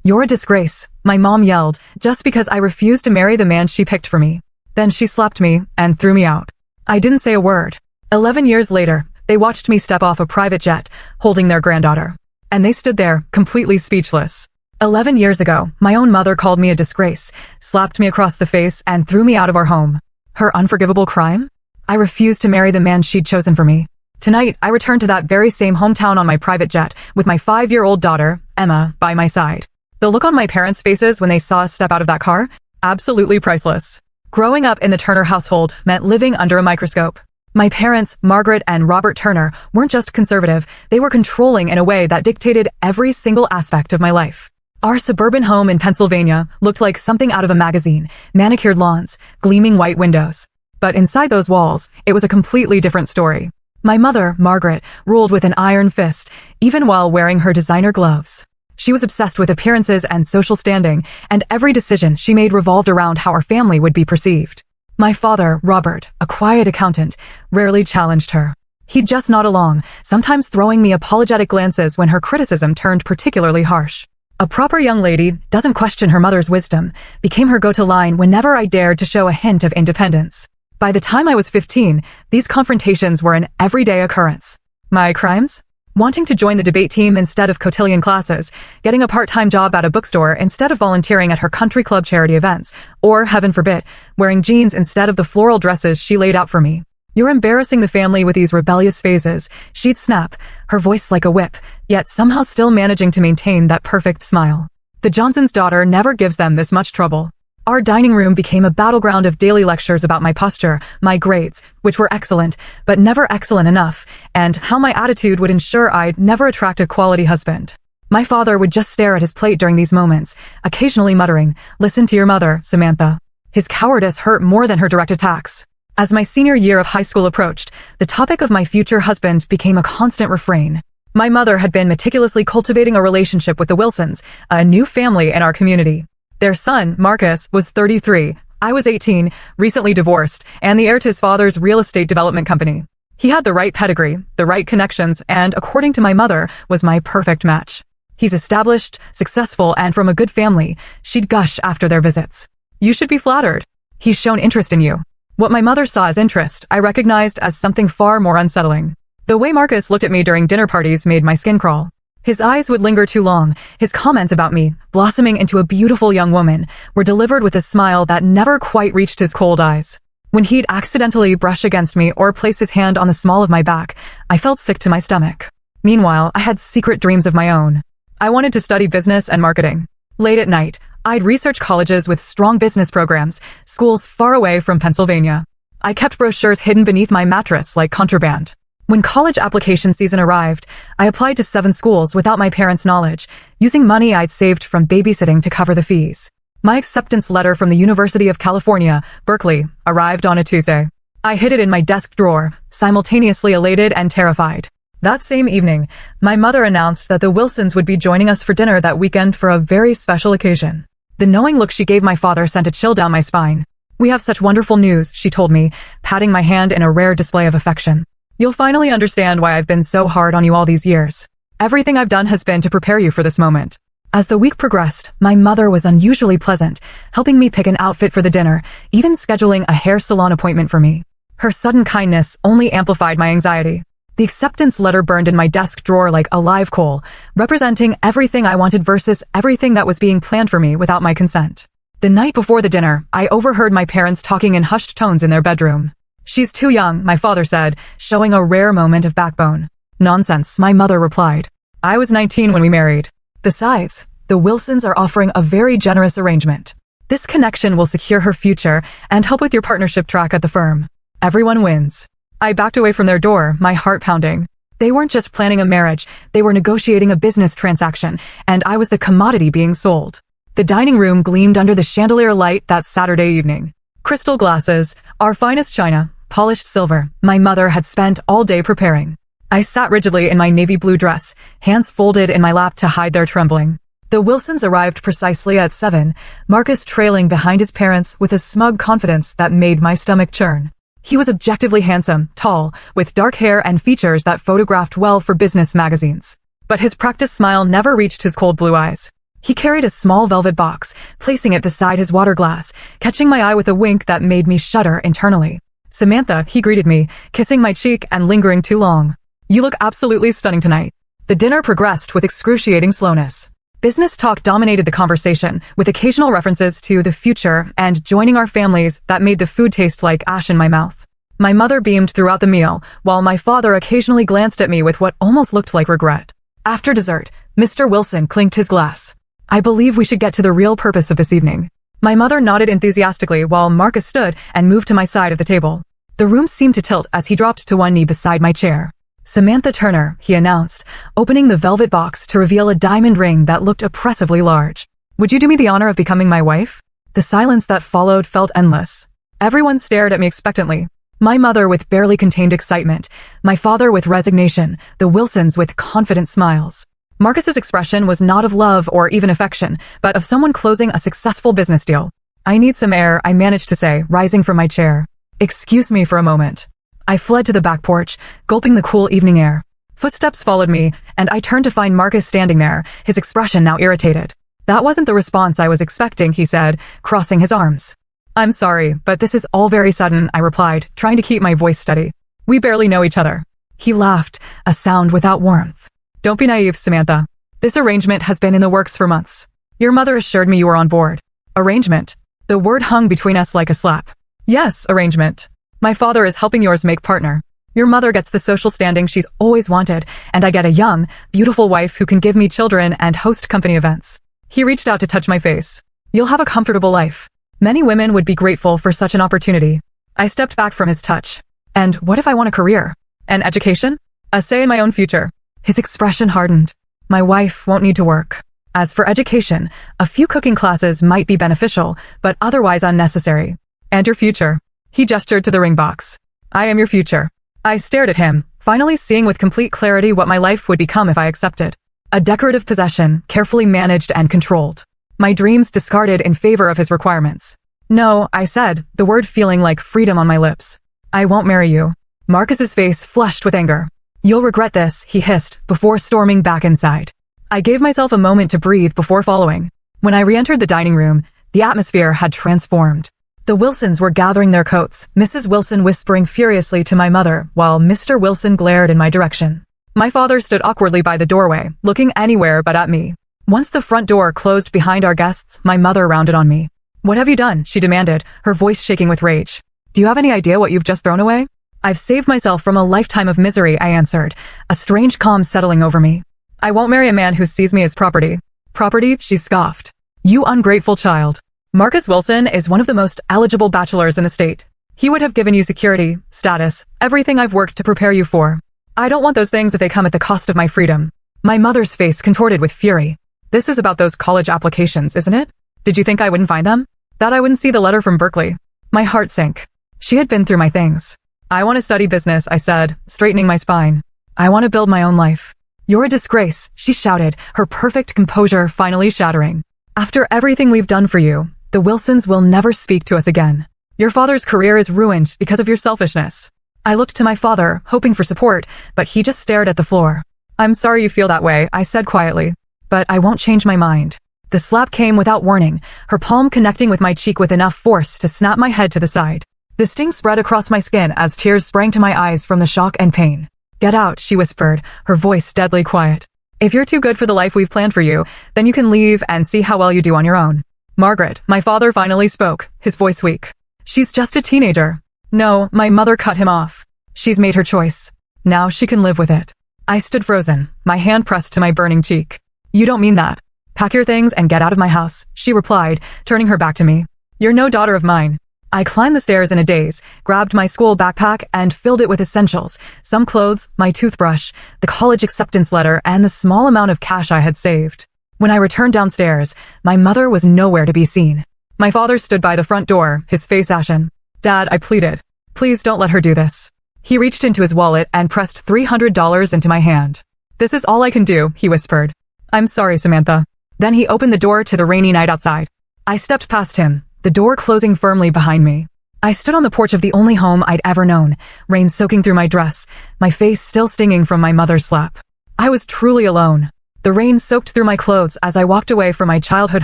"You're a disgrace," my mom yelled, just because I refused to marry the man she picked for me. Then she slapped me and threw me out. I didn't say a word. 11 years later, they watched me step off a private jet, holding their granddaughter. And they stood there, completely speechless. 11 years ago, my own mother called me a disgrace, slapped me across the face, and threw me out of our home. Her unforgivable crime? I refused to marry the man she'd chosen for me. Tonight, I returned to that very same hometown on my private jet, with my 5-year-old daughter, Emma, by my side. The look on my parents' faces when they saw us step out of that car? Absolutely priceless. Growing up in the Turner household meant living under a microscope. My parents, Margaret and Robert Turner, weren't just conservative, they were controlling in a way that dictated every single aspect of my life. Our suburban home in Pennsylvania looked like something out of a magazine, manicured lawns, gleaming white windows. But inside those walls, it was a completely different story. My mother, Margaret, ruled with an iron fist, even while wearing her designer gloves. She was obsessed with appearances and social standing, and every decision she made revolved around how our family would be perceived. My father, Robert, a quiet accountant, rarely challenged her. He'd just nod along, sometimes throwing me apologetic glances when her criticism turned particularly harsh. A proper young lady doesn't question her mother's wisdom, became her go-to line whenever I dared to show a hint of independence. By the time I was 15, these confrontations were an everyday occurrence. My crimes? Wanting to join the debate team instead of cotillion classes, getting a part-time job at a bookstore instead of volunteering at her country club charity events, or, heaven forbid, wearing jeans instead of the floral dresses she laid out for me. "You're embarrassing the family with these rebellious phases," she'd snap, her voice like a whip, yet somehow still managing to maintain that perfect smile. The Johnson's daughter never gives them this much trouble. Our dining room became a battleground of daily lectures about my posture, my grades, which were excellent, but never excellent enough, and how my attitude would ensure I'd never attract a quality husband. My father would just stare at his plate during these moments, occasionally muttering, "Listen to your mother, Samantha." His cowardice hurt more than her direct attacks. As my senior year of high school approached, the topic of my future husband became a constant refrain. My mother had been meticulously cultivating a relationship with the Wilsons, a new family in our community. Their son, Marcus, was 33, I was 18, recently divorced, and the heir to his father's real estate development company. He had the right pedigree, the right connections, and, according to my mother, was my perfect match. He's established, successful, and from a good family, she'd gush after their visits. "You should be flattered. He's shown interest in you." What my mother saw as interest, I recognized as something far more unsettling. The way Marcus looked at me during dinner parties made my skin crawl. His eyes would linger too long. His comments about me, blossoming into a beautiful young woman, were delivered with a smile that never quite reached his cold eyes. When he'd accidentally brush against me or place his hand on the small of my back, I felt sick to my stomach. Meanwhile, I had secret dreams of my own. I wanted to study business and marketing. Late at night, I'd research colleges with strong business programs, schools far away from Pennsylvania. I kept brochures hidden beneath my mattress like contraband. When college application season arrived, I applied to 7 schools without my parents' knowledge, using money I'd saved from babysitting to cover the fees. My acceptance letter from the University of California, Berkeley, arrived on a Tuesday. I hid it in my desk drawer, simultaneously elated and terrified. That same evening, my mother announced that the Wilsons would be joining us for dinner that weekend for a very special occasion. The knowing look she gave my father sent a chill down my spine. "We have such wonderful news," she told me, patting my hand in a rare display of affection. "You'll finally understand why I've been so hard on you all these years. Everything I've done has been to prepare you for this moment." As the week progressed, my mother was unusually pleasant, helping me pick an outfit for the dinner, even scheduling a hair salon appointment for me. Her sudden kindness only amplified my anxiety. The acceptance letter burned in my desk drawer like a live coal, representing everything I wanted versus everything that was being planned for me without my consent. The night before the dinner, I overheard my parents talking in hushed tones in their bedroom. "She's too young," my father said, showing a rare moment of backbone. "Nonsense," my mother replied. "I was 19 when we married. Besides, the Wilsons are offering a very generous arrangement. This connection will secure her future and help with your partnership track at the firm. Everyone wins." I backed away from their door, my heart pounding. They weren't just planning a marriage, they were negotiating a business transaction, and I was the commodity being sold. The dining room gleamed under the chandelier light that Saturday evening. Crystal glasses, our finest china, polished silver, my mother had spent all day preparing. I sat rigidly in my navy blue dress, hands folded in my lap to hide their trembling. The Wilsons arrived precisely at 7, Marcus trailing behind his parents with a smug confidence that made my stomach churn. He was objectively handsome, tall, with dark hair and features that photographed well for business magazines. But his practiced smile never reached his cold blue eyes. He carried a small velvet box, placing it beside his water glass, catching my eye with a wink that made me shudder internally. "Samantha," he greeted me, kissing my cheek and lingering too long. "You look absolutely stunning tonight." The dinner progressed with excruciating slowness. Business talk dominated the conversation, with occasional references to the future and joining our families that made the food taste like ash in my mouth. My mother beamed throughout the meal, while my father occasionally glanced at me with what almost looked like regret. After dessert, Mr. Wilson clinked his glass. "I believe we should get to the real purpose of this evening." My mother nodded enthusiastically while Marcus stood and moved to my side of the table. The room seemed to tilt as he dropped to one knee beside my chair. "Samantha Turner," he announced, opening the velvet box to reveal a diamond ring that looked oppressively large. "Would you do me the honor of becoming my wife?" The silence that followed felt endless. Everyone stared at me expectantly. My mother with barely contained excitement, my father with resignation, the Wilsons with confident smiles. Marcus's expression was not of love or even affection, but of someone closing a successful business deal. "I need some air," I managed to say, rising from my chair. "Excuse me for a moment." I fled to the back porch, gulping the cool evening air. Footsteps followed me, and I turned to find Marcus standing there, his expression now irritated. "That wasn't the response I was expecting," he said, crossing his arms. "I'm sorry, but this is all very sudden," I replied, trying to keep my voice steady. "We barely know each other." He laughed, a sound without warmth. "Don't be naive, Samantha. This arrangement has been in the works for months. Your mother assured me you were on board." "Arrangement?" The word hung between us like a slap. "Yes, arrangement. My father is helping yours make partner. Your mother gets the social standing she's always wanted, and I get a young, beautiful wife who can give me children and host company events." He reached out to touch my face. "You'll have a comfortable life. Many women would be grateful for such an opportunity." I stepped back from his touch. "And what if I want a career? An education? A say in my own future?" His expression hardened. "My wife won't need to work. As for education, a few cooking classes might be beneficial, but otherwise unnecessary." "And your future?" He gestured to the ring box. "I am your future." I stared at him, finally seeing with complete clarity what my life would become if I accepted. A decorative possession, carefully managed and controlled. My dreams discarded in favor of his requirements. "No," I said, the word feeling like freedom on my lips. "I won't marry you." Marcus's face flushed with anger. "You'll regret this," he hissed, before storming back inside. I gave myself a moment to breathe before following. When I re-entered the dining room, the atmosphere had transformed. The Wilsons were gathering their coats, Mrs. Wilson whispering furiously to my mother, while Mr. Wilson glared in my direction. My father stood awkwardly by the doorway, looking anywhere but at me. Once the front door closed behind our guests, my mother rounded on me. "What have you done?" she demanded, her voice shaking with rage. "Do you have any idea what you've just thrown away?" "I've saved myself from a lifetime of misery," I answered, a strange calm settling over me. "I won't marry a man who sees me as property." "Property?" she scoffed. "You ungrateful child. Marcus Wilson is one of the most eligible bachelors in the state. He would have given you security, status, everything I've worked to prepare you for. I don't want those things if they come at the cost of my freedom." My mother's face contorted with fury. "This is about those college applications, isn't it? Did you think I wouldn't find them? That I wouldn't see the letter from Berkeley?" My heart sank. She had been through my things. "I want to study business," I said, straightening my spine. "I want to build my own life." "You're a disgrace," she shouted, her perfect composure finally shattering. "After everything we've done for you, the Wilsons will never speak to us again. Your father's career is ruined because of your selfishness." I looked to my father, hoping for support, but he just stared at the floor. "I'm sorry you feel that way," I said quietly. "But I won't change my mind." The slap came without warning, her palm connecting with my cheek with enough force to snap my head to the side. The sting spread across my skin as tears sprang to my eyes from the shock and pain. "Get out," she whispered, her voice deadly quiet. "If you're too good for the life we've planned for you, then you can leave and see how well you do on your own." "Margaret," my father finally spoke, his voice weak. "She's just a teenager." "No," my mother cut him off. "She's made her choice. Now she can live with it." I stood frozen, my hand pressed to my burning cheek. "You don't mean that." "Pack your things and get out of my house," she replied, turning her back to me. "You're no daughter of mine." I climbed the stairs in a daze, grabbed my school backpack and filled it with essentials, some clothes, my toothbrush, the college acceptance letter, and the small amount of cash I had saved. When I returned downstairs, my mother was nowhere to be seen. My father stood by the front door, his face ashen. "Dad," I pleaded. "Please don't let her do this." He reached into his wallet and pressed $300 into my hand. "This is all I can do," he whispered. "I'm sorry, Samantha." Then he opened the door to the rainy night outside. I stepped past him, the door closing firmly behind me. I stood on the porch of the only home I'd ever known, rain soaking through my dress, my face still stinging from my mother's slap. I was truly alone. The rain soaked through my clothes as I walked away from my childhood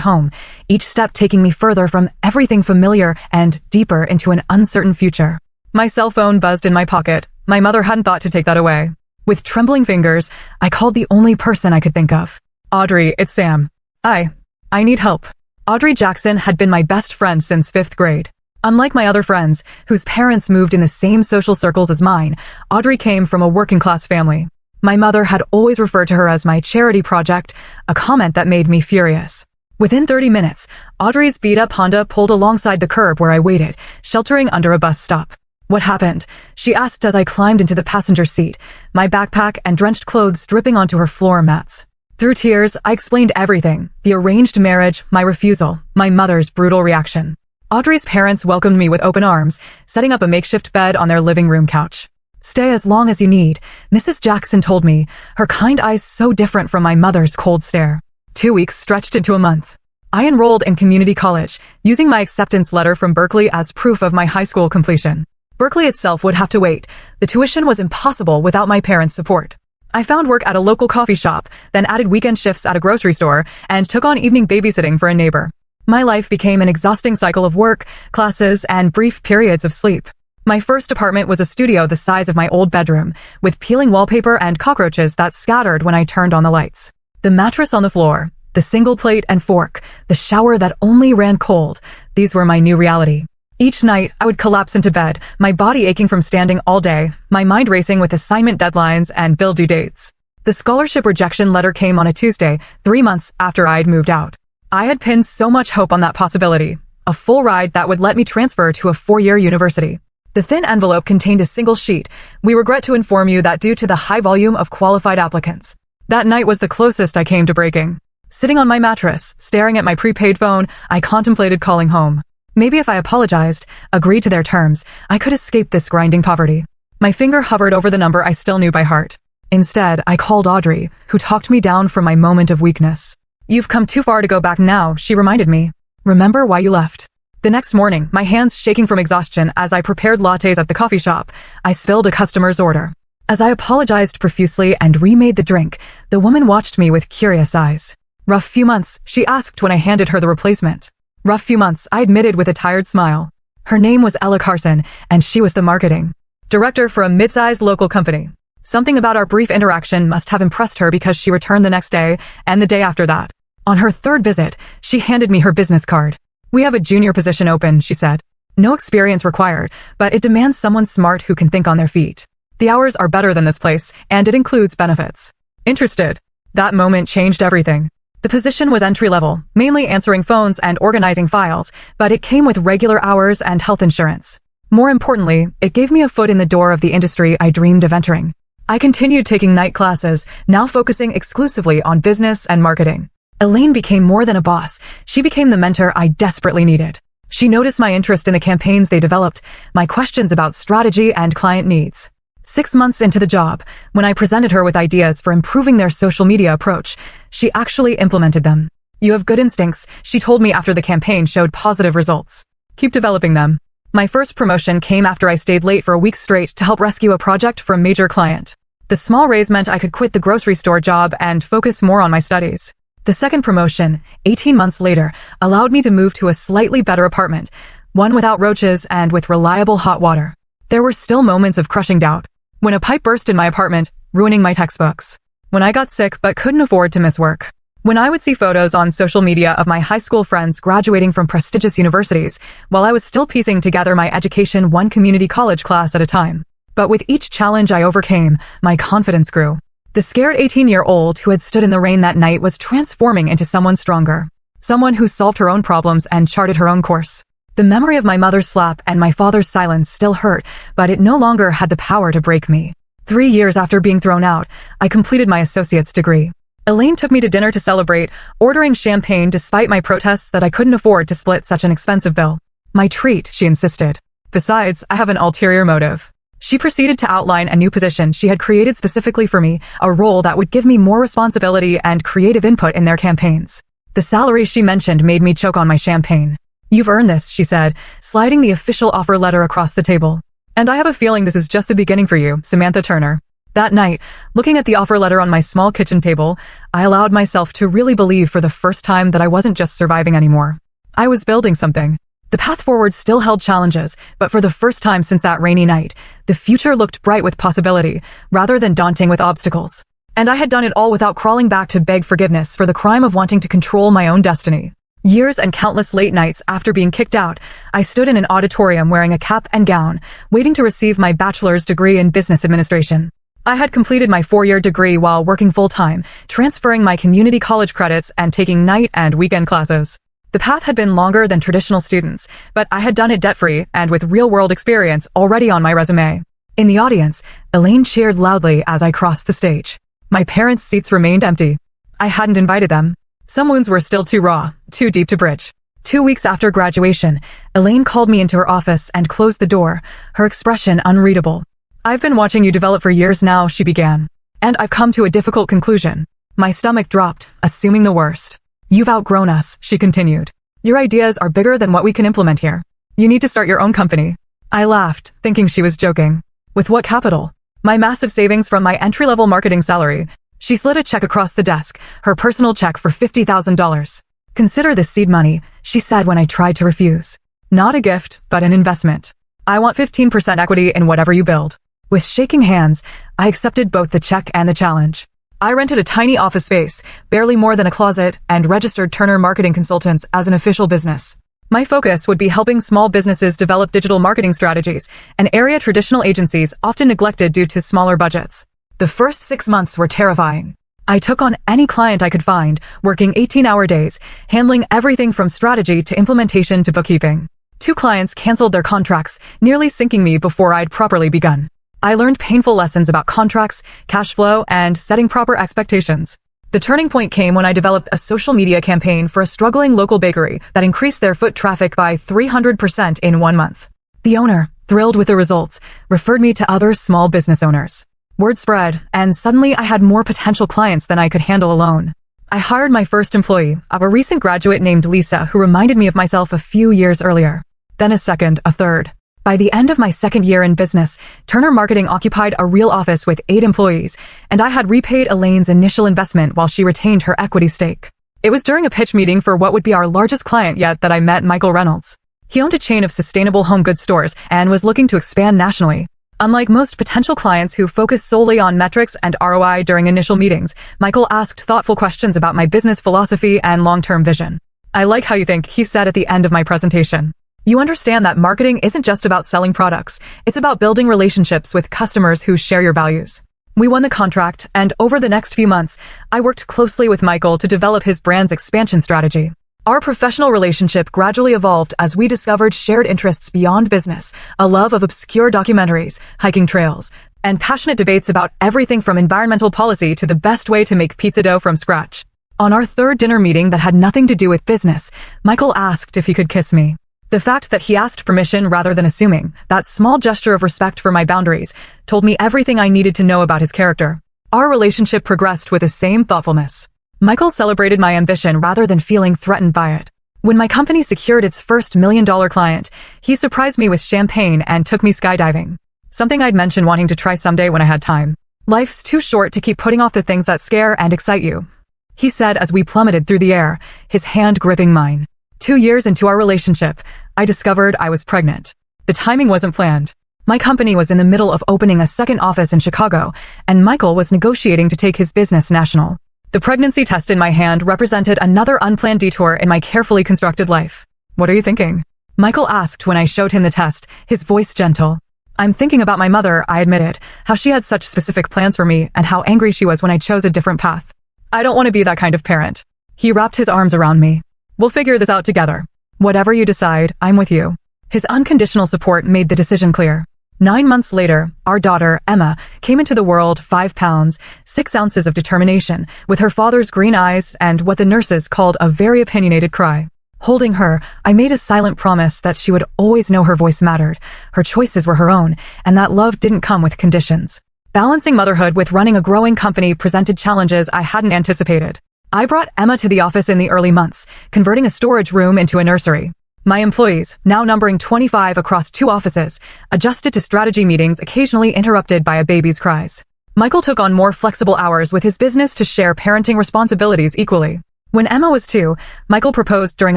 home, each step taking me further from everything familiar and deeper into an uncertain future. My cell phone buzzed in my pocket. My mother hadn't thought to take that away. With trembling fingers, I called the only person I could think of. Audrey, it's Sam. I need help. Audrey Jackson had been my best friend since 5th grade. Unlike my other friends, whose parents moved in the same social circles as mine, Audrey came from a working-class family. My mother had always referred to her as my charity project, a comment that made me furious. Within 30 minutes, Audrey's beat-up Honda pulled alongside the curb where I waited, sheltering under a bus stop. What happened? She asked as I climbed into the passenger seat, my backpack and drenched clothes dripping onto her floor mats. Through tears, I explained everything: the arranged marriage, my refusal, my mother's brutal reaction. Audrey's parents welcomed me with open arms, setting up a makeshift bed on their living room couch. "Stay as long as you need," Mrs. Jackson told me, her kind eyes so different from my mother's cold stare. 2 weeks stretched into a month. I enrolled in community college, using my acceptance letter from Berkeley as proof of my high school completion. Berkeley itself would have to wait. The tuition was impossible without my parents' support. I found work at a local coffee shop, then added weekend shifts at a grocery store, and took on evening babysitting for a neighbor. My life became an exhausting cycle of work, classes, and brief periods of sleep. My first apartment was a studio the size of my old bedroom, with peeling wallpaper and cockroaches that scattered when I turned on the lights. The mattress on the floor, the single plate and fork, the shower that only ran cold, these were my new reality. Each night, I would collapse into bed, my body aching from standing all day, my mind racing with assignment deadlines and bill due dates. The scholarship rejection letter came on a Tuesday, 3 months after I'd moved out. I had pinned so much hope on that possibility, a full ride that would let me transfer to a 4-year university. The thin envelope contained a single sheet. "We regret to inform you that due to the high volume of qualified applicants." That night was the closest I came to breaking. Sitting on my mattress, staring at my prepaid phone, I contemplated calling home. Maybe if I apologized, agreed to their terms, I could escape this grinding poverty. My finger hovered over the number I still knew by heart. Instead, I called Audrey, who talked me down from my moment of weakness. "You've come too far to go back now," she reminded me. "Remember why you left." The next morning, my hands shaking from exhaustion as I prepared lattes at the coffee shop, I spilled a customer's order. As I apologized profusely and remade the drink, the woman watched me with curious eyes. "Rough few months," she asked when I handed her the replacement. "Rough few months," I admitted with a tired smile. Her name was Ella Carson, and she was the marketing director for a mid-sized local company. Something about our brief interaction must have impressed her because she returned the next day and the day after that. On her third visit, she handed me her business card. "We have a junior position open," she said. "No experience required, but it demands someone smart who can think on their feet. The hours are better than this place, and it includes benefits. Interested?" That moment changed everything. The position was entry-level, mainly answering phones and organizing files, but it came with regular hours and health insurance. More importantly, it gave me a foot in the door of the industry I dreamed of entering. I continued taking night classes, now focusing exclusively on business and marketing. Elaine became more than a boss. She became the mentor I desperately needed. She noticed my interest in the campaigns they developed, my questions about strategy and client needs. 6 months into the job, when I presented her with ideas for improving their social media approach, she actually implemented them. "You have good instincts," she told me after the campaign showed positive results. "Keep developing them." My first promotion came after I stayed late for a week straight to help rescue a project for a major client. The small raise meant I could quit the grocery store job and focus more on my studies. The second promotion, 18 months later, allowed me to move to a slightly better apartment, one without roaches and with reliable hot water. There were still moments of crushing doubt. When a pipe burst in my apartment, ruining my textbooks. When I got sick but couldn't afford to miss work. When I would see photos on social media of my high school friends graduating from prestigious universities, while I was still piecing together my education one community college class at a time. But with each challenge I overcame, my confidence grew. The scared 18-year-old who had stood in the rain that night was transforming into someone stronger. Someone who solved her own problems and charted her own course. The memory of my mother's slap and my father's silence still hurt, but it no longer had the power to break me. 3 years after being thrown out, I completed my associate's degree. Elaine took me to dinner to celebrate, ordering champagne despite my protests that I couldn't afford to split such an expensive bill. "My treat," she insisted. "Besides, I have an ulterior motive." She proceeded to outline a new position she had created specifically for me, a role that would give me more responsibility and creative input in their campaigns. The salary she mentioned made me choke on my champagne. "You've earned this," she said, sliding the official offer letter across the table. "And I have a feeling this is just the beginning for you, Samantha Turner." That night, looking at the offer letter on my small kitchen table, I allowed myself to really believe for the first time that I wasn't just surviving anymore. I was building something. The path forward still held challenges, but for the first time since that rainy night, the future looked bright with possibility, rather than daunting with obstacles. And I had done it all without crawling back to beg forgiveness for the crime of wanting to control my own destiny. Years and countless late nights after being kicked out, I stood in an auditorium wearing a cap and gown, waiting to receive my bachelor's degree in business administration. I had completed my 4-year degree while working full-time, transferring my community college credits and taking night and weekend classes. The path had been longer than traditional students, but I had done it debt-free and with real-world experience already on my resume. In the audience, Elaine cheered loudly as I crossed the stage. My parents' seats remained empty. I hadn't invited them. Some wounds were still too raw, too deep to bridge. 2 weeks after graduation, Elaine called me into her office and closed the door, her expression unreadable. "I've been watching you develop for years now," she began. "And I've come to a difficult conclusion." My stomach dropped, assuming the worst. "You've outgrown us," she continued. "Your ideas are bigger than what we can implement here. You need to start your own company." I laughed, thinking she was joking. "With what capital?" "My massive savings from my entry-level marketing salary." She slid a check across the desk, her personal check for $50,000. "Consider this seed money," she said when I tried to refuse. "Not a gift, but an investment. I want 15% equity in whatever you build." With shaking hands, I accepted both the check and the challenge. I rented a tiny office space, barely more than a closet, and registered Turner Marketing Consultants as an official business. My focus would be helping small businesses develop digital marketing strategies, an area traditional agencies often neglected due to smaller budgets. The first 6 months were terrifying. I took on any client I could find, working 18-hour days, handling everything from strategy to implementation to bookkeeping. 2 clients canceled their contracts, nearly sinking me before I'd properly begun. I learned painful lessons about contracts, cash flow, and setting proper expectations. The turning point came when I developed a social media campaign for a struggling local bakery that increased their foot traffic by 300% in 1 month. The owner, thrilled with the results, referred me to other small business owners. Word spread, and suddenly I had more potential clients than I could handle alone. I hired my first employee, a recent graduate named Lisa, who reminded me of myself a few years earlier. Then a second, a third. By the end of my 2nd year in business, Turner Marketing occupied a real office with 8 employees, and I had repaid Elaine's initial investment while she retained her equity stake. It was during a pitch meeting for what would be our largest client yet that I met Michael Reynolds. He owned a chain of sustainable home goods stores and was looking to expand nationally. Unlike most potential clients who focus solely on metrics and ROI during initial meetings, Michael asked thoughtful questions about my business philosophy and long-term vision. "I like how you think," he said at the end of my presentation. "You understand that marketing isn't just about selling products, it's about building relationships with customers who share your values." We won the contract, and over the next few months, I worked closely with Michael to develop his brand's expansion strategy. Our professional relationship gradually evolved as we discovered shared interests beyond business, a love of obscure documentaries, hiking trails, and passionate debates about everything from environmental policy to the best way to make pizza dough from scratch. On our 3rd dinner meeting that had nothing to do with business, Michael asked if he could kiss me. The fact that he asked permission rather than assuming, that small gesture of respect for my boundaries, told me everything I needed to know about his character. Our relationship progressed with the same thoughtfulness. Michael celebrated my ambition rather than feeling threatened by it. When my company secured its first $1 million client, he surprised me with champagne and took me skydiving. Something I'd mentioned wanting to try someday when I had time. "Life's too short to keep putting off the things that scare and excite you," he said as we plummeted through the air, his hand gripping mine. 2 years into our relationship, I discovered I was pregnant. The timing wasn't planned. My company was in the middle of opening a 2nd office in Chicago, and Michael was negotiating to take his business national. The pregnancy test in my hand represented another unplanned detour in my carefully constructed life. "What are you thinking?" Michael asked when I showed him the test, his voice gentle. "I'm thinking about my mother," I admitted, "how she had such specific plans for me and how angry she was when I chose a different path. I don't want to be that kind of parent." He wrapped his arms around me. "We'll figure this out together. Whatever you decide, I'm with you." His unconditional support made the decision clear. 9 months later, our daughter, Emma, came into the world 5 pounds, 6 ounces of determination, with her father's green eyes and what the nurses called a very opinionated cry. Holding her, I made a silent promise that she would always know her voice mattered, her choices were her own, and that love didn't come with conditions. Balancing motherhood with running a growing company presented challenges I hadn't anticipated. I brought Emma to the office in the early months, converting a storage room into a nursery. My employees, now numbering 25 across 2 offices, adjusted to strategy meetings occasionally interrupted by a baby's cries. Michael took on more flexible hours with his business to share parenting responsibilities equally. When Emma was 2, Michael proposed during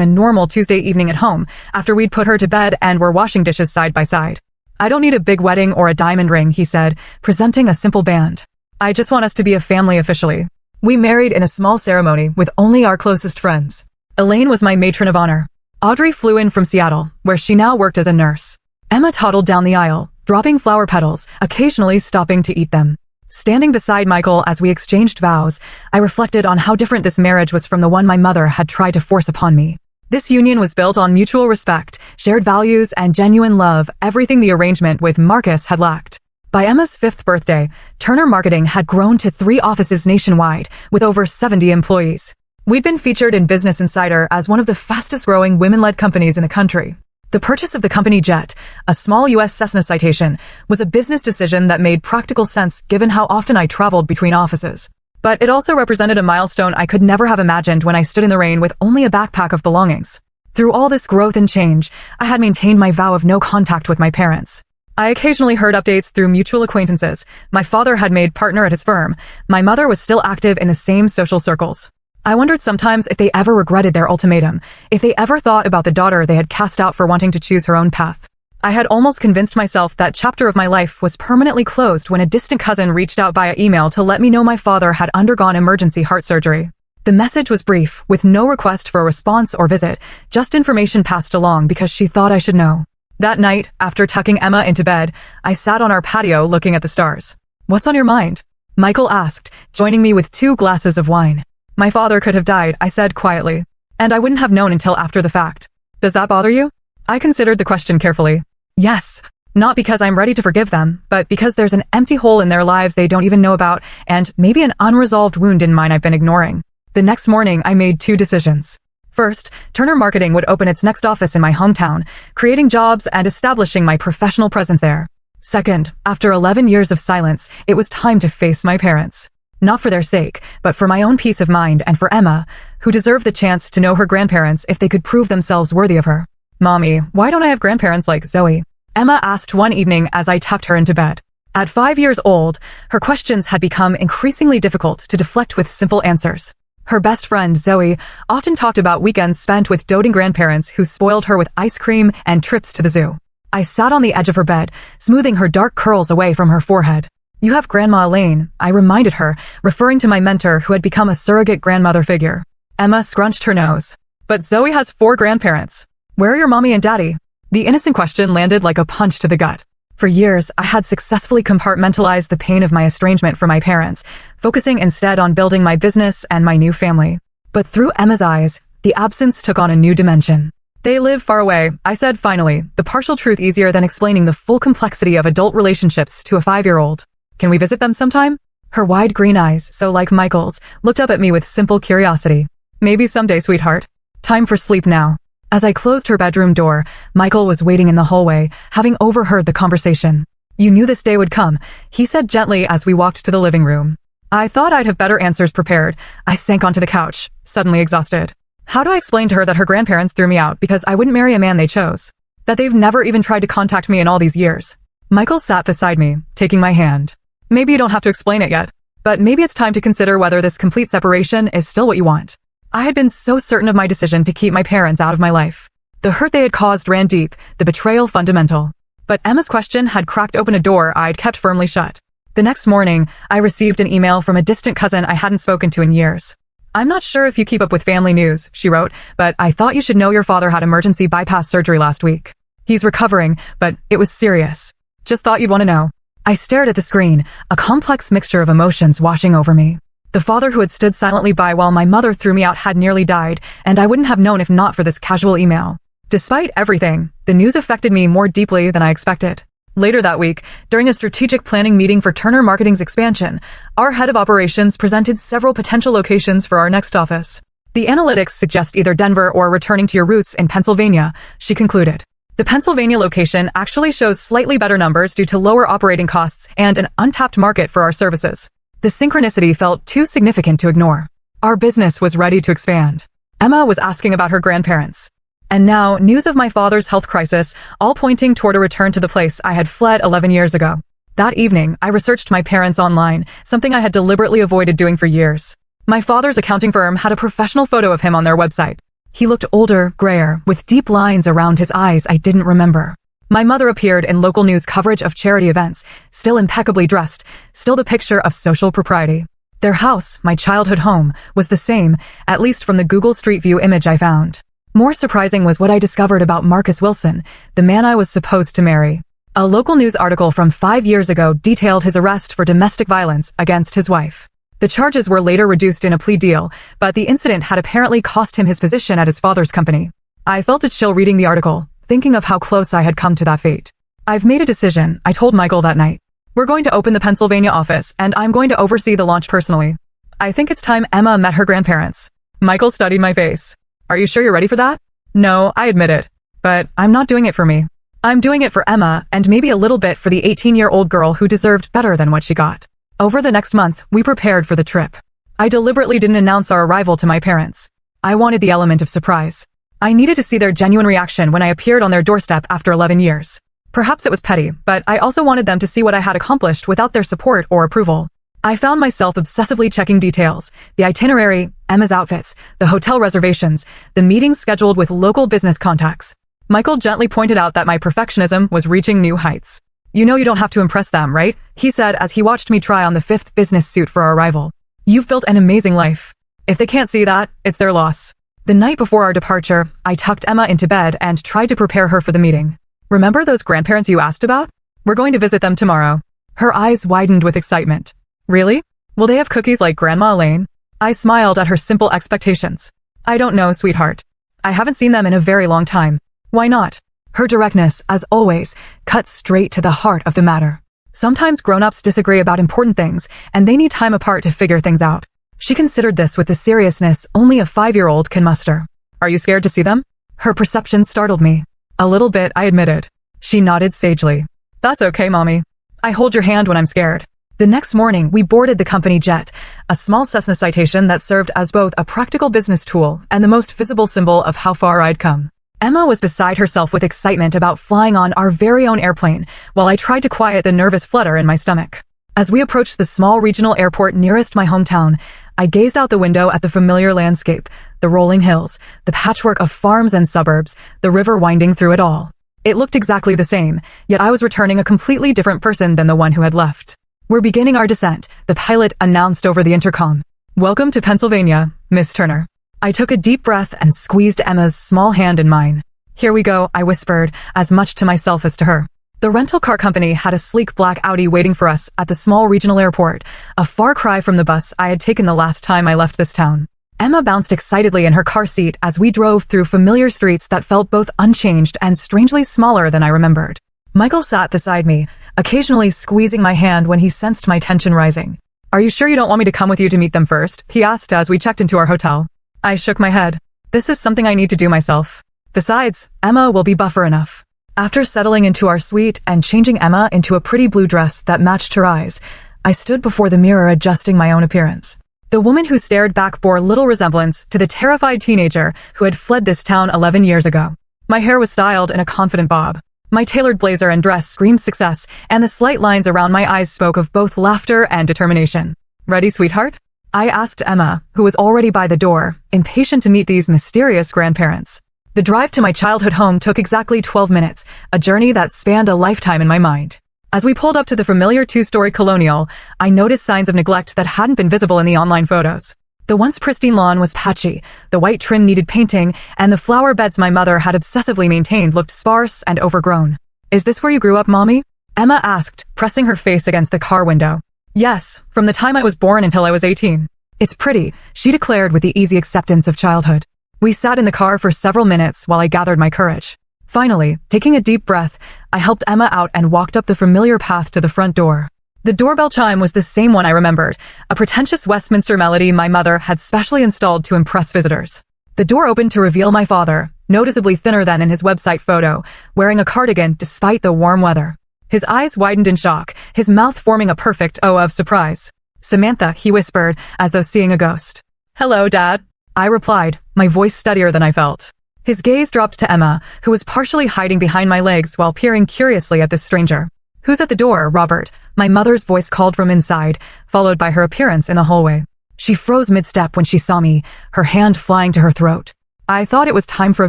a normal Tuesday evening at home after we'd put her to bed and were washing dishes side by side. "I don't need a big wedding or a diamond ring," he said, presenting a simple band. "I just want us to be a family officially." We married in a small ceremony with only our closest friends. Elaine was my matron of honor. Audrey flew in from Seattle, where she now worked as a nurse. Emma toddled down the aisle, dropping flower petals, occasionally stopping to eat them. Standing beside Michael as we exchanged vows, I reflected on how different this marriage was from the one my mother had tried to force upon me. This union was built on mutual respect, shared values, and genuine love, everything the arrangement with Marcus had lacked. By Emma's 5th birthday, Turner Marketing had grown to 3 offices nationwide, with over 70 employees. We'd been featured in Business Insider as one of the fastest-growing women-led companies in the country. The purchase of the company jet, a small U.S. Cessna Citation, was a business decision that made practical sense given how often I traveled between offices. But it also represented a milestone I could never have imagined when I stood in the rain with only a backpack of belongings. Through all this growth and change, I had maintained my vow of no contact with my parents. I occasionally heard updates through mutual acquaintances. My father had made partner at his firm. My mother was still active in the same social circles. I wondered sometimes if they ever regretted their ultimatum, if they ever thought about the daughter they had cast out for wanting to choose her own path. I had almost convinced myself that chapter of my life was permanently closed when a distant cousin reached out via email to let me know my father had undergone emergency heart surgery. The message was brief, with no request for a response or visit, just information passed along because she thought I should know. That night, after tucking Emma into bed, I sat on our patio looking at the stars. "What's on your mind?" Michael asked, joining me with 2 glasses of wine. "My father could have died," I said quietly. "And I wouldn't have known until after the fact. Does that bother you?" I considered the question carefully. Yes. Not because I'm ready to forgive them, but because there's an empty hole in their lives they don't even know about, and maybe an unresolved wound in mine I've been ignoring. The next morning, I made 2 decisions. First, Turner Marketing would open its next office in my hometown, creating jobs and establishing my professional presence there. Second, after 11 years of silence, it was time to face my parents. Not for their sake, but for my own peace of mind and for Emma, who deserved the chance to know her grandparents if they could prove themselves worthy of her. "Mommy, why don't I have grandparents like Zoe?" Emma asked one evening as I tucked her into bed. At 5 years old, her questions had become increasingly difficult to deflect with simple answers. Her best friend, Zoe, often talked about weekends spent with doting grandparents who spoiled her with ice cream and trips to the zoo. I sat on the edge of her bed, smoothing her dark curls away from her forehead. "You have Grandma Elaine," I reminded her, referring to my mentor who had become a surrogate grandmother figure. Emma scrunched her nose. "But Zoe has 4 grandparents. Where are your mommy and daddy?" The innocent question landed like a punch to the gut. For years, I had successfully compartmentalized the pain of my estrangement from my parents, focusing instead on building my business and my new family. But through Emma's eyes, the absence took on a new dimension. "They live far away," I said finally, the partial truth easier than explaining the full complexity of adult relationships to a 5-year-old. "Can we visit them sometime?" Her wide green eyes, so like Michael's, looked up at me with simple curiosity. "Maybe someday, sweetheart. Time for sleep now." As I closed her bedroom door, Michael was waiting in the hallway, having overheard the conversation. "You knew this day would come," he said gently as we walked to the living room. I thought I'd have better answers prepared. I sank onto the couch, suddenly exhausted. How do I explain to her that her grandparents threw me out because I wouldn't marry a man they chose? That they've never even tried to contact me in all these years? Michael sat beside me, taking my hand. "Maybe you don't have to explain it yet, but maybe it's time to consider whether this complete separation is still what you want." I had been so certain of my decision to keep my parents out of my life. The hurt they had caused ran deep, the betrayal fundamental. But Emma's question had cracked open a door I'd kept firmly shut. The next morning, I received an email from a distant cousin I hadn't spoken to in years. "I'm not sure if you keep up with family news," she wrote, "but I thought you should know your father had emergency bypass surgery last week. He's recovering, but it was serious. Just thought you'd want to know." I stared at the screen, a complex mixture of emotions washing over me. The father who had stood silently by while my mother threw me out had nearly died, and I wouldn't have known if not for this casual email. Despite everything, the news affected me more deeply than I expected. Later that week, during a strategic planning meeting for Turner Marketing's expansion, our head of operations presented several potential locations for our next office. "The analytics suggest either Denver or returning to your roots in Pennsylvania," she concluded. The Pennsylvania location actually shows slightly better numbers due to lower operating costs and an untapped market for our services. The synchronicity felt too significant to ignore. Our business was ready to expand. Emma was asking about her grandparents. And now, news of my father's health crisis, all pointing toward a return to the place I had fled 11 years ago. That evening, I researched my parents online, something I had deliberately avoided doing for years. My father's accounting firm had a professional photo of him on their website. He looked older, grayer, with deep lines around his eyes I didn't remember. My mother appeared in local news coverage of charity events, still impeccably dressed, still the picture of social propriety. Their house, my childhood home, was the same, at least from the Google Street View image I found. More surprising was what I discovered about Marcus Wilson, the man I was supposed to marry. A local news article from 5 years ago detailed his arrest for domestic violence against his wife. The charges were later reduced in a plea deal, but the incident had apparently cost him his position at his father's company. I felt a chill reading the article, thinking of how close I had come to that fate. I've made a decision, I told Michael that night. We're going to open the Pennsylvania office, and I'm going to oversee the launch personally. I think it's time Emma met her grandparents. Michael studied my face. Are you sure you're ready for that? No, I admit it. But I'm not doing it for me. I'm doing it for Emma, and maybe a little bit for the 18-year-old girl who deserved better than what she got. Over the next month, we prepared for the trip. I deliberately didn't announce our arrival to my parents. I wanted the element of surprise. I needed to see their genuine reaction when I appeared on their doorstep after 11 years. Perhaps it was petty, but I also wanted them to see what I had accomplished without their support or approval. I found myself obsessively checking details, the itinerary, Emma's outfits, the hotel reservations, the meetings scheduled with local business contacts. Michael gently pointed out that my perfectionism was reaching new heights. You know you don't have to impress them, right? He said as he watched me try on the 5th business suit for our arrival. You've built an amazing life. If they can't see that, it's their loss. The night before our departure, I tucked Emma into bed and tried to prepare her for the meeting. Remember those grandparents you asked about? We're going to visit them tomorrow. Her eyes widened with excitement. Really? Will they have cookies like Grandma Elaine? I smiled at her simple expectations. I don't know, sweetheart. I haven't seen them in a very long time. Why not? Her directness, as always, cut straight to the heart of the matter. Sometimes grown-ups disagree about important things, and they need time apart to figure things out. She considered this with the seriousness only a 5-year-old can muster. Are you scared to see them? Her perception startled me. A little bit, I admitted. She nodded sagely. That's okay, Mommy. I hold your hand when I'm scared. The next morning, we boarded the company jet, a small Cessna Citation that served as both a practical business tool and the most visible symbol of how far I'd come. Emma was beside herself with excitement about flying on our very own airplane, while I tried to quiet the nervous flutter in my stomach. As we approached the small regional airport nearest my hometown, I gazed out the window at the familiar landscape, the rolling hills, the patchwork of farms and suburbs, the river winding through it all. It looked exactly the same, yet I was returning a completely different person than the one who had left. We're beginning our descent, the pilot announced over the intercom. Welcome to Pennsylvania, Miss Turner. I took a deep breath and squeezed Emma's small hand in mine. Here we go, I whispered, as much to myself as to her. The rental car company had a sleek black Audi waiting for us at the small regional airport, a far cry from the bus I had taken the last time I left this town. Emma bounced excitedly in her car seat as we drove through familiar streets that felt both unchanged and strangely smaller than I remembered. Michael sat beside me, occasionally squeezing my hand when he sensed my tension rising. Are you sure you don't want me to come with you to meet them first? He asked as we checked into our hotel. I shook my head. This is something I need to do myself. Besides, Emma will be buffer enough. After settling into our suite and changing Emma into a pretty blue dress that matched her eyes, I stood before the mirror adjusting my own appearance. The woman who stared back bore little resemblance to the terrified teenager who had fled this town 11 years ago. My hair was styled in a confident bob. My tailored blazer and dress screamed success, and the slight lines around my eyes spoke of both laughter and determination. Ready, sweetheart? I asked Emma, who was already by the door, impatient to meet these mysterious grandparents. The drive to my childhood home took exactly 12 minutes, a journey that spanned a lifetime in my mind. As we pulled up to the familiar 2-story colonial, I noticed signs of neglect that hadn't been visible in the online photos. The once pristine lawn was patchy, the white trim needed painting, and the flower beds my mother had obsessively maintained looked sparse and overgrown. Is this where you grew up, Mommy? Emma asked, pressing her face against the car window. Yes, from the time I was born until I was 18. It's pretty, she declared with the easy acceptance of childhood. We sat in the car for several minutes while I gathered my courage. Finally, taking a deep breath, I helped Emma out and walked up the familiar path to the front door. The doorbell chime was the same one I remembered, a pretentious Westminster melody my mother had specially installed to impress visitors. The door opened to reveal my father, noticeably thinner than in his website photo, wearing a cardigan despite the warm weather. His eyes widened in shock, his mouth forming a perfect O of surprise. Samantha, he whispered, as though seeing a ghost. Hello, Dad. I replied, my voice steadier than I felt. His gaze dropped to Emma, who was partially hiding behind my legs while peering curiously at this stranger. Who's at the door, Robert? My mother's voice called from inside, followed by her appearance in the hallway. She froze mid-step when she saw me, her hand flying to her throat. I thought it was time for a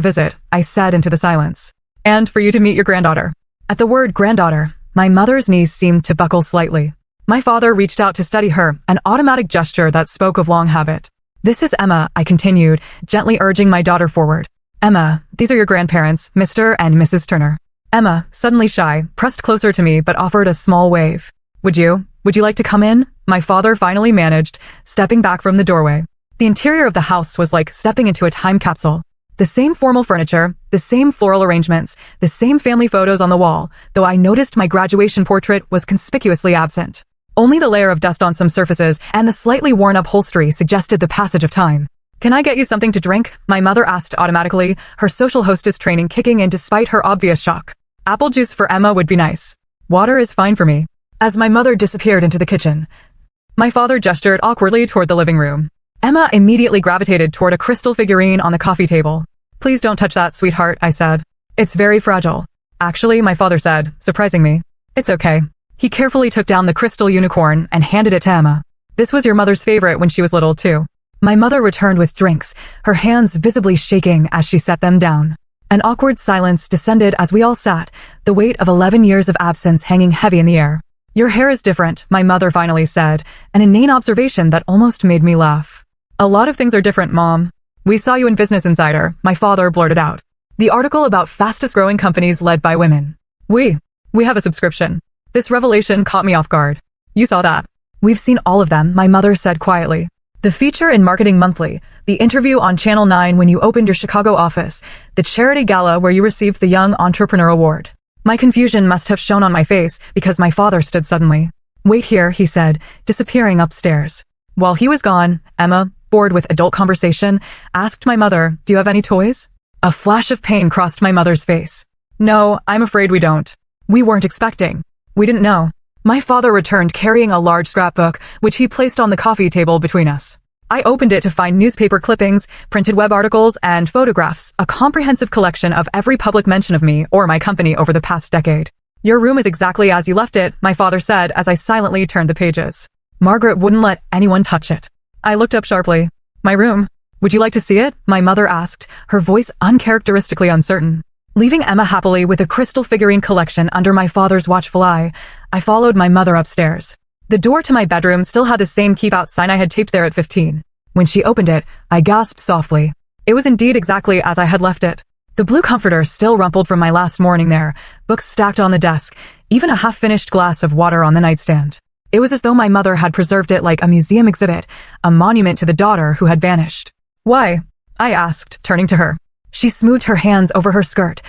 visit, I said into the silence. And for you to meet your granddaughter. At the word granddaughter, my mother's knees seemed to buckle slightly. My father reached out to steady her, an automatic gesture that spoke of long habit. This is Emma, I continued, gently urging my daughter forward. Emma, these are your grandparents, Mr. and Mrs. Turner. Emma, suddenly shy, pressed closer to me but offered a small wave. Would you like to come in? My father finally managed, stepping back from the doorway. The interior of the house was like stepping into a time capsule. The same formal furniture, the same floral arrangements, the same family photos on the wall, though I noticed my graduation portrait was conspicuously absent. Only the layer of dust on some surfaces and the slightly worn upholstery suggested the passage of time. Can I get you something to drink? My mother asked automatically, her social hostess training kicking in despite her obvious shock. Apple juice for Emma would be nice. Water is fine for me. As my mother disappeared into the kitchen, my father gestured awkwardly toward the living room. Emma immediately gravitated toward a crystal figurine on the coffee table. Please don't touch that, sweetheart, I said. It's very fragile. Actually, my father said, surprising me. It's okay. He carefully took down the crystal unicorn and handed it to Emma. This was your mother's favorite when she was little, too. My mother returned with drinks, her hands visibly shaking as she set them down. An awkward silence descended as we all sat, the weight of 11 years of absence hanging heavy in the air. Your hair is different, my mother finally said, an inane observation that almost made me laugh. A lot of things are different, Mom. We saw you in Business Insider, my father blurted out. The article about fastest-growing companies led by women. We have a subscription. This revelation caught me off guard. You saw that. We've seen all of them, my mother said quietly. The feature in Marketing Monthly, the interview on Channel 9 when you opened your Chicago office, the charity gala where you received the Young Entrepreneur Award. My confusion must have shown on my face because my father stood suddenly. Wait here, he said, disappearing upstairs. While he was gone, Emma, bored with adult conversation, asked my mother, do you have any toys? A flash of pain crossed my mother's face. No, I'm afraid we don't. We weren't expecting. We didn't know. My father returned carrying a large scrapbook, which he placed on the coffee table between us. I opened it to find newspaper clippings, printed web articles, and photographs, a comprehensive collection of every public mention of me or my company over the past decade. Your room is exactly as you left it, my father said as I silently turned the pages. Margaret wouldn't let anyone touch it. I looked up sharply. My room. Would you like to see it? My mother asked, her voice uncharacteristically uncertain. Leaving Emma happily with a crystal figurine collection under my father's watchful eye, I followed my mother upstairs. The door to my bedroom still had the same keep-out sign I had taped there at 15. When she opened it, I gasped softly. It was indeed exactly as I had left it. The blue comforter still rumpled from my last morning there, books stacked on the desk, even a half-finished glass of water on the nightstand. It was as though my mother had preserved it like a museum exhibit, a monument to the daughter who had vanished. Why? I asked, turning to her. She smoothed her hands over her skirt,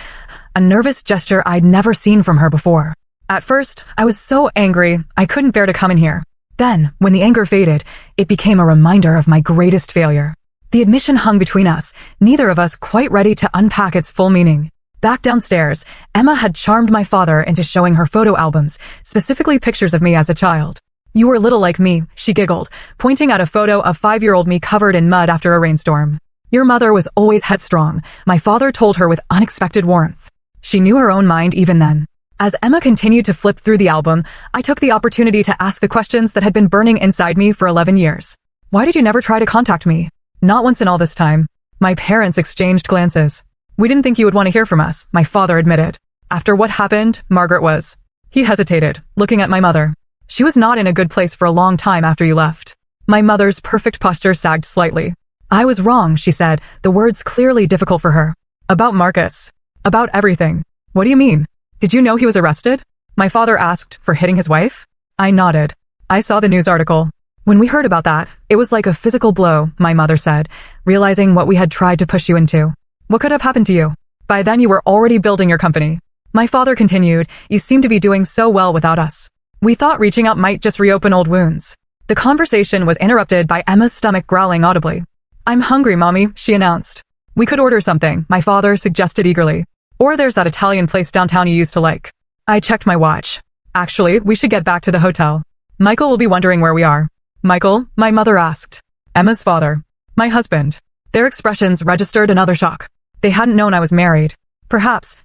a nervous gesture I'd never seen from her before. At first, I was so angry, I couldn't bear to come in here. Then, when the anger faded, it became a reminder of my greatest failure. The admission hung between us, neither of us quite ready to unpack its full meaning. Back downstairs, Emma had charmed my father into showing her photo albums, specifically pictures of me as a child. You were little like me, she giggled, pointing at a photo of 5-year-old me covered in mud after a rainstorm. Your mother was always headstrong, my father told her with unexpected warmth. She knew her own mind even then. As Emma continued to flip through the album, I took the opportunity to ask the questions that had been burning inside me for 11 years. Why did you never try to contact me? Not once in all this time. My parents exchanged glances. We didn't think you would want to hear from us, my father admitted. After what happened, Margaret was. He hesitated, looking at my mother. She was not in a good place for a long time after you left. My mother's perfect posture sagged slightly. I was wrong, she said, the words clearly difficult for her. About Marcus. About everything. What do you mean? Did you know he was arrested? My father asked, for hitting his wife? I nodded. I saw the news article. When we heard about that, it was like a physical blow, my mother said, realizing what we had tried to push you into. What could have happened to you? By then you were already building your company. My father continued, you seem to be doing so well without us. We thought reaching out might just reopen old wounds. The conversation was interrupted by Emma's stomach growling audibly. I'm hungry, Mommy, she announced. We could order something, my father suggested eagerly. Or there's that Italian place downtown you used to like. I checked my watch. Actually, we should get back to the hotel. Michael will be wondering where we are. Michael, my mother asked. Emma's father. My husband. Their expressions registered another shock. They hadn't known I was married. Perhaps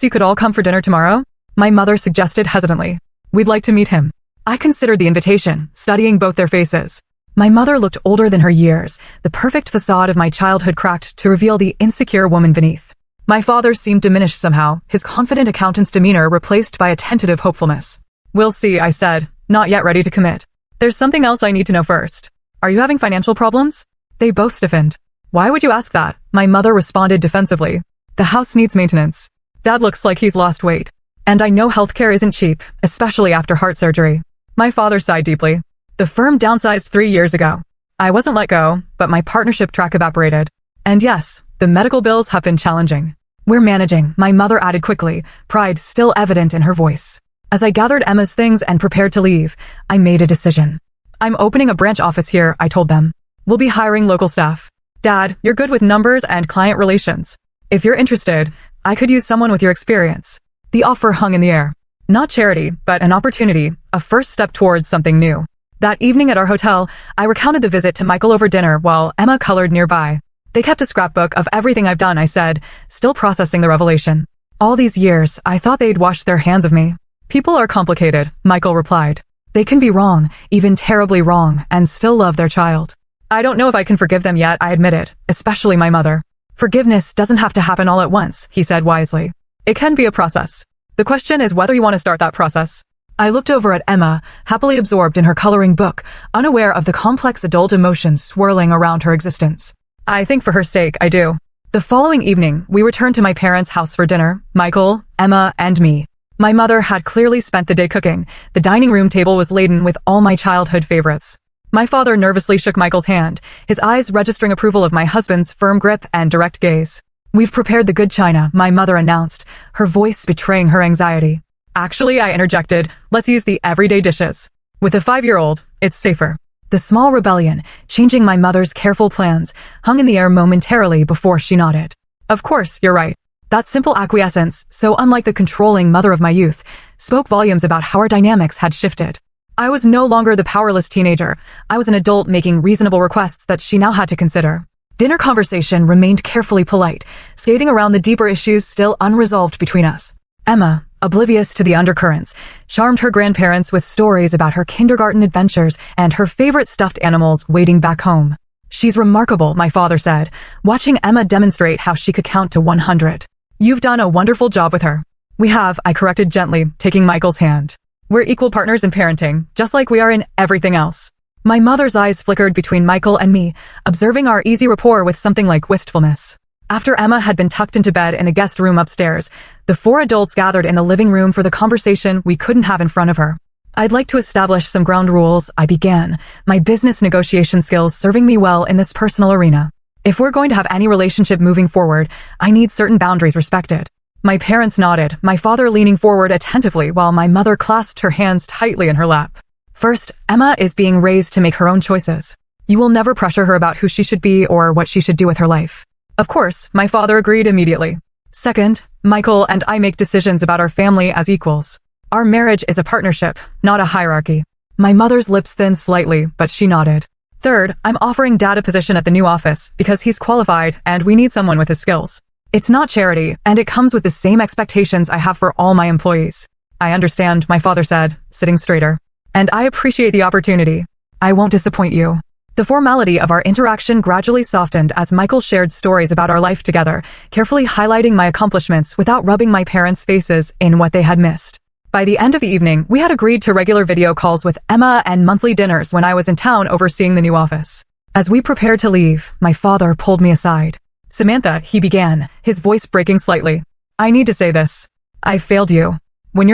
you could all come for dinner tomorrow? My mother suggested hesitantly. We'd like to meet him. I considered the invitation, studying both their faces. My mother looked older than her years, the perfect facade of my childhood cracked to reveal the insecure woman beneath. My father seemed diminished somehow, his confident accountant's demeanor replaced by a tentative hopefulness. We'll see, I said, not yet ready to commit. There's something else I need to know first. Are you having financial problems? They both stiffened. Why would you ask that? My mother responded defensively. The house needs maintenance. Dad looks like he's lost weight. And I know healthcare isn't cheap, especially after heart surgery. My father sighed deeply. The firm downsized 3 years ago. I wasn't let go, but my partnership track evaporated. And yes, the medical bills have been challenging. We're managing, my mother added quickly, pride still evident in her voice. As I gathered Emma's things and prepared to leave, I made a decision. I'm opening a branch office here, I told them. We'll be hiring local staff. Dad, you're good with numbers and client relations. If you're interested, I could use someone with your experience. The offer hung in the air. Not charity, but an opportunity, a first step towards something new. That evening at our hotel, I recounted the visit to Michael over dinner while Emma colored nearby. They kept a scrapbook of everything I've done, I said, still processing the revelation. All these years, I thought they'd washed their hands of me. People are complicated, Michael replied. They can be wrong, even terribly wrong, and still love their child. I don't know if I can forgive them yet, I admitted, especially my mother. Forgiveness doesn't have to happen all at once, he said wisely. It can be a process. The question is whether you want to start that process. I looked over at Emma, happily absorbed in her coloring book, unaware of the complex adult emotions swirling around her existence. I think for her sake, I do. The following evening, we returned to my parents' house for dinner, Michael, Emma, and me. My mother had clearly spent the day cooking. The dining room table was laden with all my childhood favorites. My father nervously shook Michael's hand, his eyes registering approval of my husband's firm grip and direct gaze. We've prepared the good china, my mother announced, her voice betraying her anxiety. Actually, I interjected, let's use the everyday dishes. With a 5-year-old, it's safer. The small rebellion, changing my mother's careful plans, hung in the air momentarily before she nodded. Of course, you're right. That simple acquiescence, so unlike the controlling mother of my youth, spoke volumes about how our dynamics had shifted. I was no longer the powerless teenager. I was an adult making reasonable requests that she now had to consider. Dinner conversation remained carefully polite, skating around the deeper issues still unresolved between us. Emma, oblivious to the undercurrents, charmed her grandparents with stories about her kindergarten adventures and her favorite stuffed animals waiting back home. She's remarkable, my father said, watching Emma demonstrate how she could count to 100. You've done a wonderful job with her. We have, I corrected gently, taking Michael's hand. We're equal partners in parenting, just like we are in everything else. My mother's eyes flickered between Michael and me, observing our easy rapport with something like wistfulness. After Emma had been tucked into bed in the guest room upstairs, the 4 adults gathered in the living room for the conversation we couldn't have in front of her. I'd like to establish some ground rules, I began, my business negotiation skills serving me well in this personal arena. If we're going to have any relationship moving forward, I need certain boundaries respected. My parents nodded, my father leaning forward attentively while my mother clasped her hands tightly in her lap. First, Emma is being raised to make her own choices. You will never pressure her about who she should be or what she should do with her life. Of course, my father agreed immediately. Second, Michael and I make decisions about our family as equals. Our marriage is a partnership, not a hierarchy. My mother's lips thinned slightly, but she nodded. Third, I'm offering Dad a position at the new office because he's qualified and we need someone with his skills. It's not charity, and it comes with the same expectations I have for all my employees. I understand, my father said, sitting straighter. And I appreciate the opportunity. I won't disappoint you. The formality of our interaction gradually softened as Michael shared stories about our life together, carefully highlighting my accomplishments without rubbing my parents' faces in what they had missed. By the end of the evening, we had agreed to regular video calls with Emma and monthly dinners when I was in town overseeing the new office. As we prepared to leave, my father pulled me aside. Samantha, he began, his voice breaking slightly. I need to say this. I failed you. When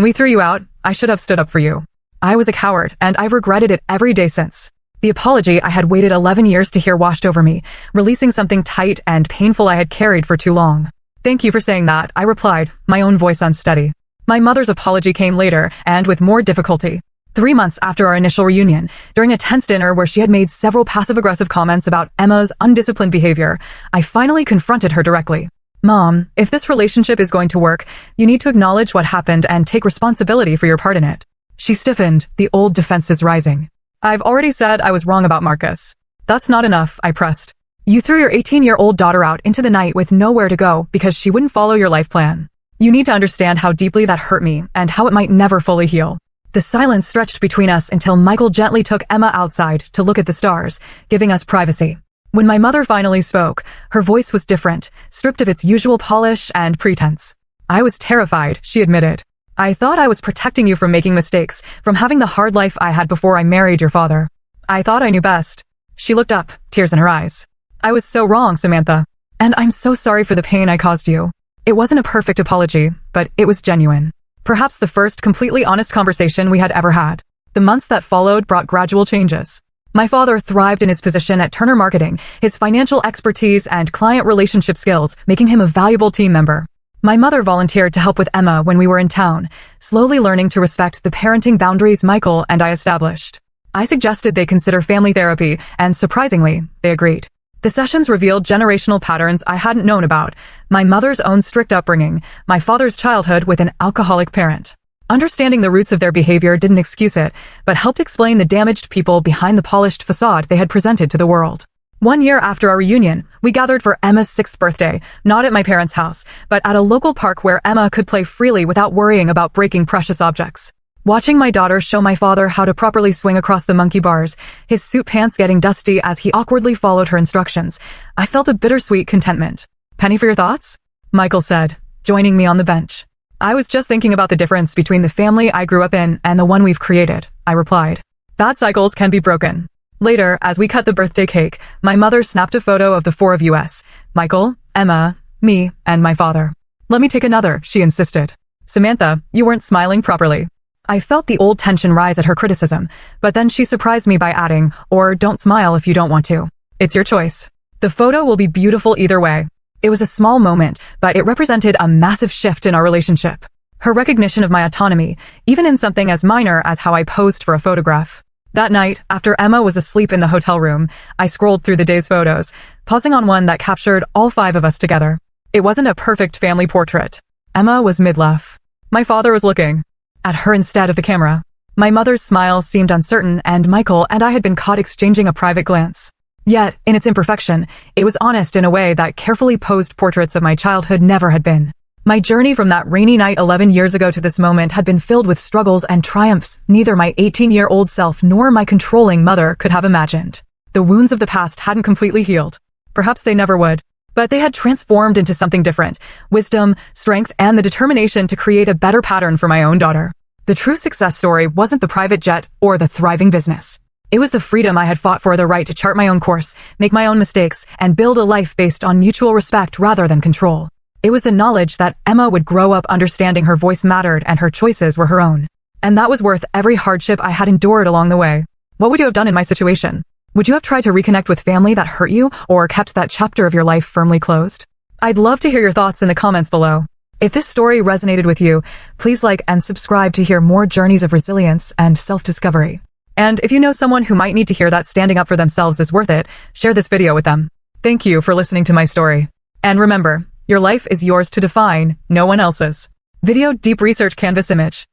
we threw you out, I should have stood up for you. I was a coward, and I've regretted it every day since. The apology I had waited 11 years to hear washed over me, releasing something tight and painful I had carried for too long. Thank you for saying that, I replied, my own voice unsteady. My mother's apology came later, and with more difficulty. 3 months after our initial reunion, during a tense dinner where she had made several passive-aggressive comments about Emma's undisciplined behavior, I finally confronted her directly. Mom, if this relationship is going to work, you need to acknowledge what happened and take responsibility for your part in it. She stiffened, the old defenses rising. I've already said I was wrong about Marcus. That's not enough, I pressed. You threw your 18-year-old daughter out into the night with nowhere to go because she wouldn't follow your life plan. You need to understand how deeply that hurt me and how it might never fully heal. The silence stretched between us until Michael gently took Emma outside to look at the stars, giving us privacy. When my mother finally spoke, her voice was different, stripped of its usual polish and pretense. I was terrified, she admitted. I thought I was protecting you from making mistakes, from having the hard life I had before I married your father. I thought I knew best. She looked up, tears in her eyes. I was so wrong, Samantha. And I'm so sorry for the pain I caused you. It wasn't a perfect apology, but it was genuine. Perhaps the first completely honest conversation we had ever had. The months that followed brought gradual changes. My father thrived in his position at Turner Marketing, his financial expertise and client relationship skills, making him a valuable team member. My mother volunteered to help with Emma when we were in town, slowly learning to respect the parenting boundaries Michael and I established. I suggested they consider family therapy, and surprisingly, they agreed. The sessions revealed generational patterns I hadn't known about, my mother's own strict upbringing, my father's childhood with an alcoholic parent. Understanding the roots of their behavior didn't excuse it, but helped explain the damaged people behind the polished facade they had presented to the world. 1 year after our reunion, we gathered for Emma's 6th birthday, not at my parents' house, but at a local park where Emma could play freely without worrying about breaking precious objects. Watching my daughter show my father how to properly swing across the monkey bars, his suit pants getting dusty as he awkwardly followed her instructions, I felt a bittersweet contentment. Penny for your thoughts? Michael said, joining me on the bench. I was just thinking about the difference between the family I grew up in and the one we've created, I replied. Bad cycles can be broken. Later, as we cut the birthday cake, my mother snapped a photo of the 4 of us, Michael, Emma, me, and my father. Let me take another, she insisted. Samantha, you weren't smiling properly. I felt the old tension rise at her criticism, but then she surprised me by adding, or don't smile if you don't want to. It's your choice. The photo will be beautiful either way. It was a small moment, but it represented a massive shift in our relationship. Her recognition of my autonomy, even in something as minor as how I posed for a photograph. That night, after Emma was asleep in the hotel room, I scrolled through the day's photos, pausing on one that captured all 5 of us together. It wasn't a perfect family portrait. Emma was mid-laugh. My father was looking at her instead of the camera. My mother's smile seemed uncertain, and Michael and I had been caught exchanging a private glance. Yet, in its imperfection, it was honest in a way that carefully posed portraits of my childhood never had been. My journey from that rainy night 11 years ago to this moment had been filled with struggles and triumphs neither my 18-year-old self nor my controlling mother could have imagined. The wounds of the past hadn't completely healed. Perhaps they never would. But they had transformed into something different: wisdom, strength, and the determination to create a better pattern for my own daughter. The true success story wasn't the private jet or the thriving business. It was the freedom I had fought for, the right to chart my own course, make my own mistakes, and build a life based on mutual respect rather than control. It was the knowledge that Emma would grow up understanding her voice mattered and her choices were her own. And that was worth every hardship I had endured along the way. What would you have done in my situation? Would you have tried to reconnect with family that hurt you, or kept that chapter of your life firmly closed? I'd love to hear your thoughts in the comments below. If this story resonated with you, please like and subscribe to hear more journeys of resilience and self-discovery. And if you know someone who might need to hear that standing up for themselves is worth it, share this video with them. Thank you for listening to my story. And remember, your life is yours to define, no one else's. Video Deep Research Canvas Image.